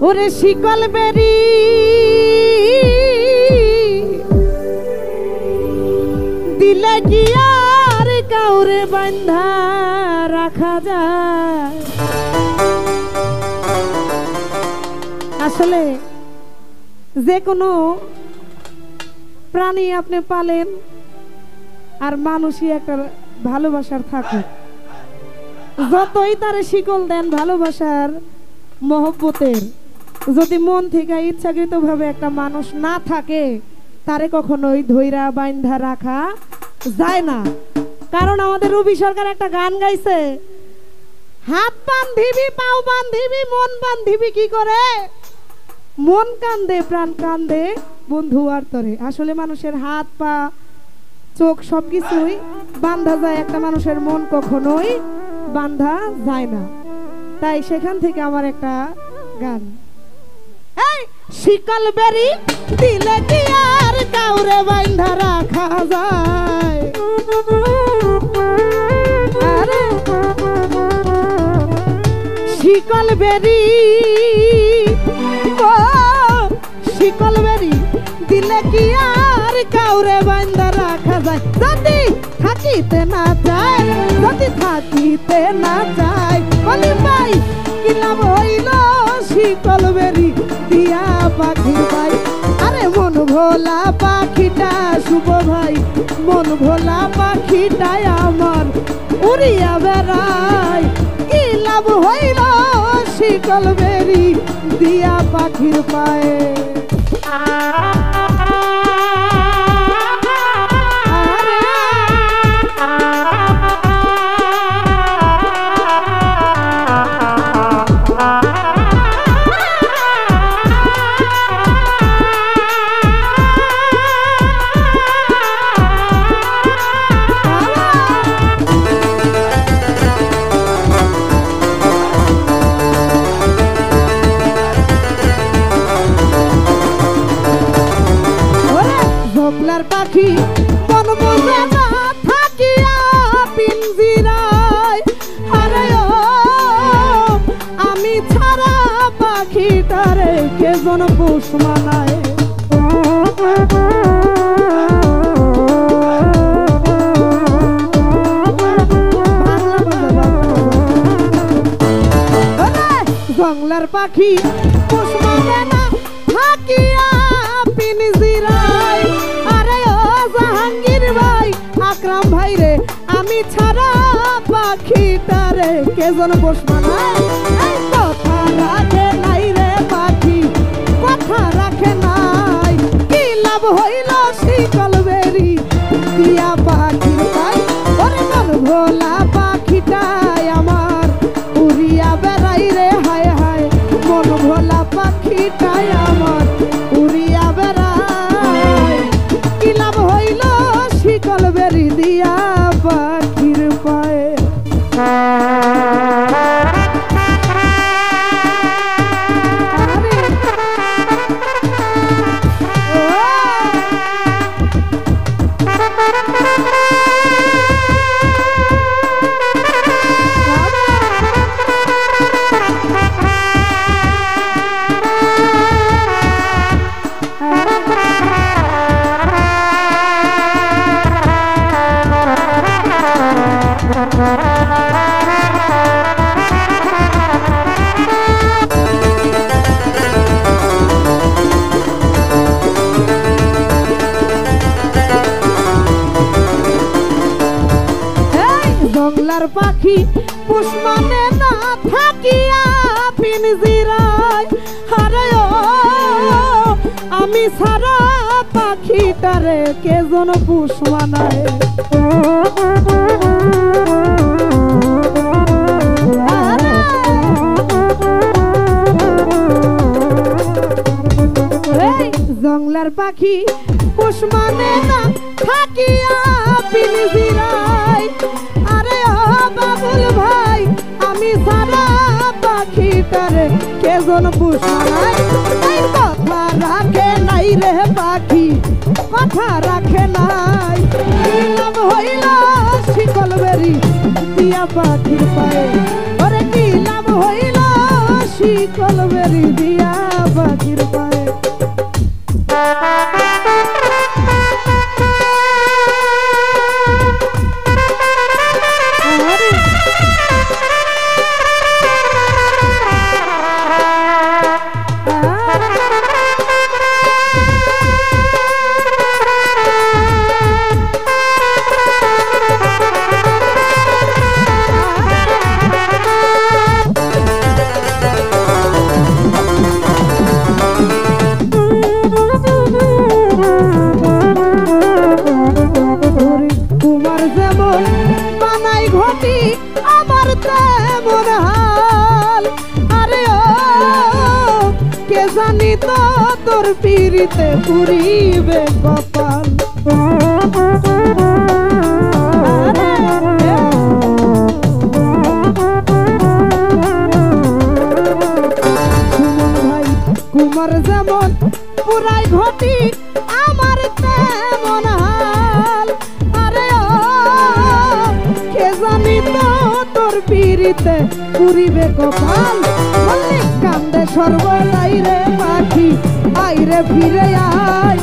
ওরে শিকল বেরি দিলে কি আর কাউরে বান্ধা রাখা যায়? আসলে যে কোনো প্রাণী আপনি পালেন আর মানুষই একটা ভালোবাসার থাকুক, যতই তারে শিকল দেন ভালোবাসার মহব্বতের, যদি মন থেকে ইচ্ছাকৃতভাবে একটা মানুষ না থাকে তারে কখনোই ধৈরা বাইন্ধা রাখা যায় না। কারণ আমাদের রবি সরকার একটা গান গাইছে, হাত বান্ধিবি পাও বান্ধিবি মন বান্ধিবি কি করে, মন কান্দে প্রাণ কান্দে বন্ধু আর তরে। আসলে মানুষের হাত পা চোখ সবকিছুই বান্ধা যায়, একটা মানুষের মন কখনোই বান্ধা যায় না। তাই সেখান থেকে আমার একটা গান, এই শিকল বেরি দিলে কি আর কাউরে বান্ধা রাখা যায়? আরে শিকল বেরি ও শিকল বেরি দিলে কি আর কাউরে বান্ধা রাখা যায়? যদি থাকিতে না চায়, যদি থাকিতে না চায়, বলি ভাই কি লাভ হইল শিকল বেরি দিয়া পাখির ভাই? আরে মন ভোলা পাখিটা শুভ ভাই, মন ভোলা পাখিটাই আমার উড়িয়া বেড়ায়। কি লাভ হইল শিকল বেরি দিয়া পাখির পায়ে? পাখি মন বোঝে না থাকিয়া পিঞ্জিরায়, আরে ও আমি ছাড়া পাখিটারে কেজন পোষ মানায়? জংলার পাখি পোষ মানে না থাকিয়া পিঞ্জিরায়, জাহাঙ্গীর ভাই আকরাম ভাই রে আমি ছাড়া পাখিটারে কেজন পোষ মানায়? কথা রাখে নাই রে পাখি, কথা রাখে নাই। কি লাভ হইল শিকল বেরি দিয়া পাখির পাই? ওরে মন ভোলা পাখিটাই আমার উড়িয়া বেড়াই রে, হায় হায় মন ভোলা পাখিটাই আমার উড়িয়া বেড়াই। কি লাভ হইল শিকল বেরি দিয়া পাখির পায়ে? জংলার পাখি পোষ মানে না থাকিয়া পিঞ্জিরায়, আরে ও আমি ছাড়া পাখিটারে কেজন পোষ মানায়? জংলার পাখি পোষ মানে না থাকিয়া পিঞ্জিরায়, আরে ও বাবুল ভাই আমি সারা পাখিটারে কেজন পোষ মানায়? কথা রাখে নাই রে পাখি, কথা রাখে নাই। কি লাভ হইল শিকল বেরি দিয়া পাখির পায়ে? ওরে কি লাভ হইল শিকল বেরি বেরি দিয়া পাখির পায়ে আমার তেমন হাল আরে ও কে জানি তো তোর পিরিতে পুরিবে কপাল সুমন ভাই কুমার যেমন পুরাই ঘটি আমার তেমন হাল আরে ও কে জানি তো তোর পিরিতে পুরিবে কপাল বললি কান্দে সর্বদাই রে পাখি আইরে ফিরে আয়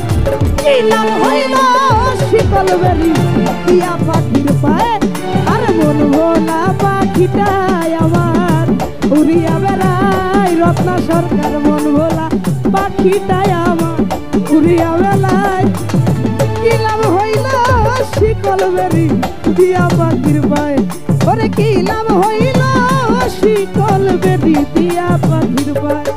কি নাম হইল শিকল বেরি দিয়া পাখির পায়ে আরে মন ভোলা পাখিটাই আমার উড়িয়া বেড়ায় রত্না সরকার মন ভোলা পাখিটাই আমার উড়িয়া বেড়ায় কি লাভ হইল শিকল বেরি দিয়া পাখির পায়ে ওরে কি লাভ হইল শিকল বেরি দিয়া পাখির পায়ে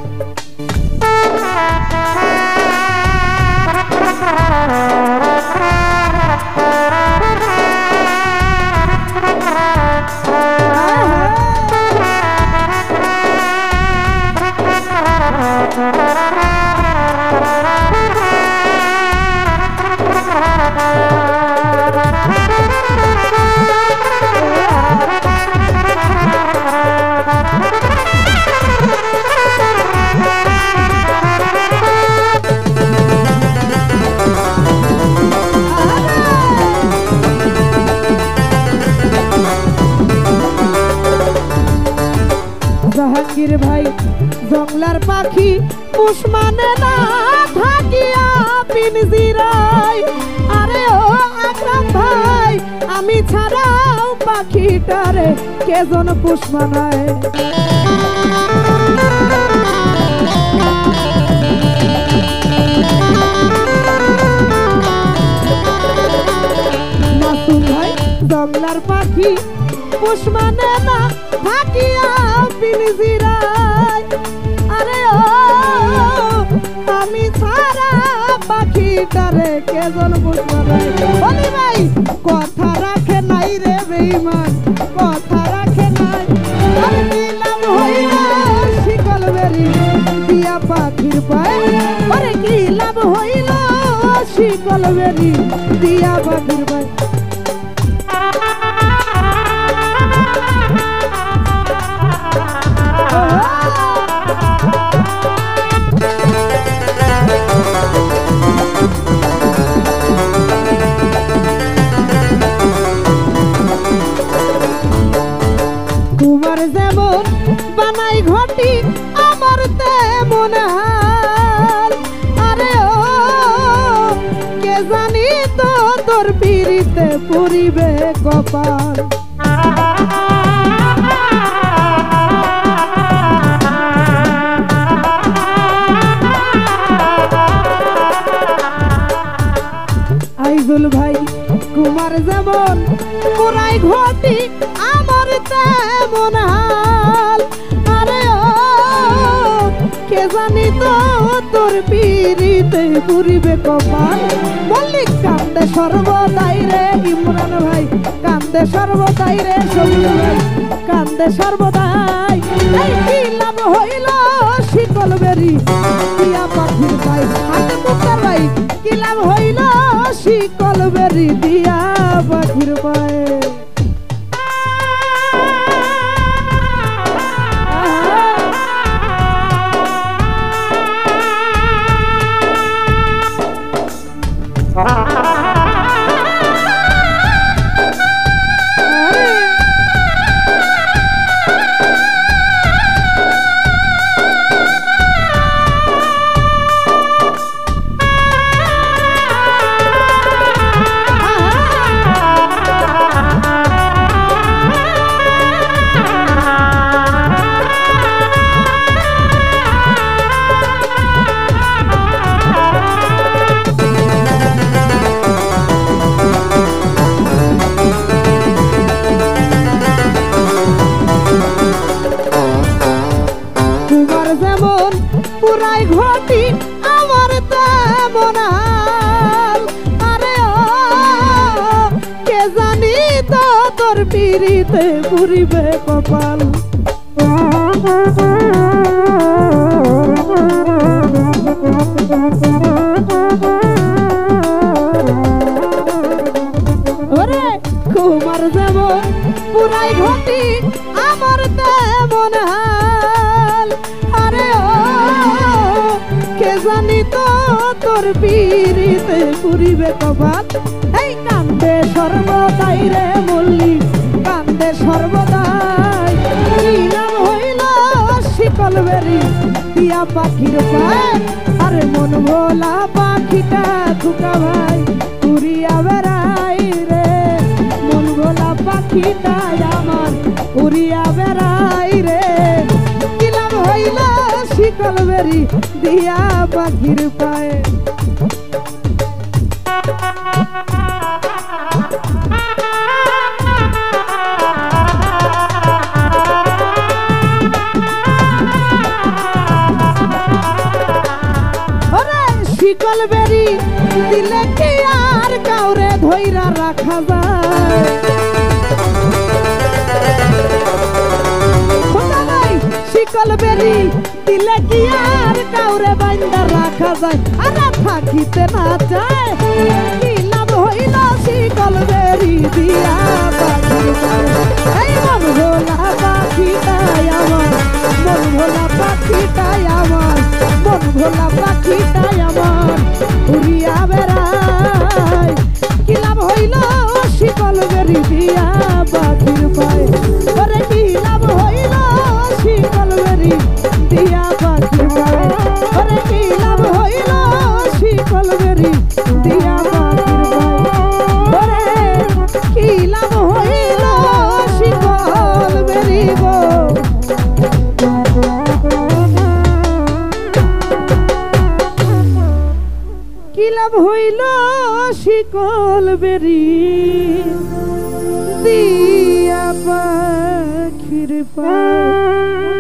জাহাঙ্গীর ভাই জংলার পাখি উসমানে না থাকিয়া পিনজিরাই আরে ও আকরাম ভাই আমি ছাড়াও পাখিটারে কেজন পুষ্মানায় মাসুম ভাই জংলার পাখি উসমানে না থাকিয়া পিনজিরাই আরে ও আমি ছাড়া পাখিটারে কেজন পুষ্মানায় বলি ভাই কথা রাখে নাই রে বেঈমান কথা রাখে নাই আরে দিলাম হইল শিকল বেরি দিয়া পাখির পায়ে আরে কি লাভ হইল শিকল বেরি দিয়া পাখির পায়ে তোমার যেমন বানাই ঘটি আমার তেমন হাল আরে ও কে জানি তো তোর পিরিতে পুরিবে কপাল আইজুল ভাই কুমার যেমন পুরাই ঘটি আমার তেমন হাল আরে ও কে জানি তো তোর পিরিতে পুরিবে কপাল বললি কান্দে সর্বদাই রে ইমরান ভাই কান্দে সর্বদাই রে সবুজ ভাই কান্দে সর্বদাই এই কি লাভ হইল শিকল বেরি দিয়া পাখির পায়ে হাতে মুক্তার ভাই কি লাভ হইল শিকল বেরি দিয়া পাখির পায়ে পুরাই ঘটি আমার তেমন হাল। আরে ও কে জানি তো তোর পিড়িতে পুরিবে কপাল। ওরে কুমার যেমন পুরাই ঘটি আমার তেমন হাল। আরে ও কে জানি তো তোর পিড়িতে পুরিবে কপাল। এই কান্দে সর্বদাই রে মল্লি কান্দে সর্বদাই। কি নাম হইল শিকল বেরি দিয়া পাখির পায়। আরে মন ভোলা পাখিটা ধুকা ভাই উড়িয়া বেড়াই রে। মন ভোলা পাখিটাই আমার উড়িয়া বেড়াই রে। কি নাম হইল শিকল বেরি দিয়া পাখির পায়। শিকল বেরি দিলে কি আর কাউরে ধইরা রাখা যায়? শিকল বেরি দিলে কি আর কাউরে বাইন্দা রাখা যায়? আর থাকিতে না চায় কি লাভ হইল শিকল বেরি দিয়া পাখির পায়। এই মন ভোলা পাখিটাই আমার মন ভোলা পাখিটাই আমার মন ভোলা পাখিটাই আমার উড়িয়া বেড়ায়। কি লাভ হইল শিকল বেরি দিয়া পাখির পায়। ওরে কি লাভ হইল শিকল বেরি দিয়া পাখির পায়। ওরে কি লাভ হইল শিকল বেরি দিয়া পাখির পায়। ওরে কি লাভ হইল শিকল বেরি গো। কি লাভ হইল শিকল বেরি দিয়া পাখির পায়।